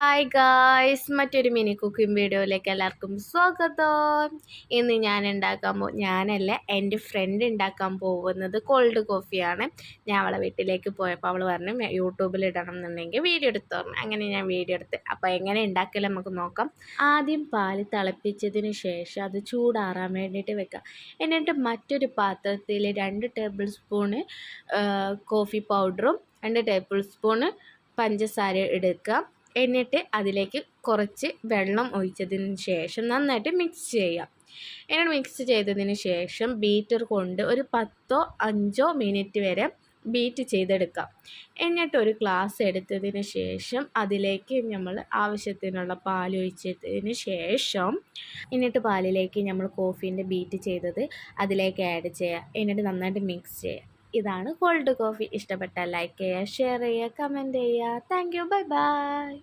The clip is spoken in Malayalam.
ഹായ് ഗായ്സ്, മറ്റൊരു മിനി കുക്കിംഗ് വീഡിയോയിലേക്ക് എല്ലാവർക്കും സ്വാഗതം. ഇന്ന് എൻ്റെ ഫ്രണ്ട് ഉണ്ടാക്കാൻ പോകുന്നത് കോൾഡ് കോഫിയാണ്. ഞാൻ അവളെ വീട്ടിലേക്ക് പോയപ്പോൾ അവൾ പറഞ്ഞു യൂട്യൂബിൽ ഇടണം എന്നുണ്ടെങ്കിൽ വീഡിയോ എടുത്ത് പറഞ്ഞു. അങ്ങനെ ഞാൻ വീഡിയോ എടുത്ത്. അപ്പോൾ എങ്ങനെ ഉണ്ടാക്കിയാലും നമുക്ക് നോക്കാം. ആദ്യം പാല് തിളപ്പിച്ചതിന് ശേഷം അത് ചൂടാറാൻ വേണ്ടിയിട്ട് വെക്കാം. എന്നിട്ട് മറ്റൊരു പാത്രത്തിൽ 2 ടേബിൾ സ്പൂണ് കോഫി പൗഡറും 2 ടേബിൾ സ്പൂണ് പഞ്ചസാര എടുക്കുക. എന്നിട്ട് അതിലേക്ക് കുറച്ച് വെള്ളം ഒഴിച്ചതിന് ശേഷം നന്നായിട്ട് മിക്സ് ചെയ്യാം. എന്നിട്ട് മിക്സ് ചെയ്തതിന് ശേഷം ബീറ്റർ കൊണ്ട് ഒരു 10-5 മിനിറ്റ് വരെ ബീറ്റ് ചെയ്തെടുക്കാം. എന്നിട്ട് ഒരു ഗ്ലാസ് എടുത്തതിന് ശേഷം അതിലേക്ക് നമ്മൾ ആവശ്യത്തിനുള്ള പാൽ ഒഴിച്ചതിന് ശേഷം പാലിലേക്ക് നമ്മൾ കോഫീൻ്റെ ബീറ്റ് ചെയ്തത് അതിലേക്ക് ആഡ് ചെയ്യുക. എന്നിട്ട് നന്നായിട്ട് മിക്സ് ചെയ്യുക. ഇതാണ് കോൾഡ് കോഫി. ഇഷ്ടപ്പെട്ടാൽ ലൈക്ക് ചെയ്യുക, ഷെയർ ചെയ്യുക, കമൻറ്റ് ചെയ്യുക. Thank you. Bye bye.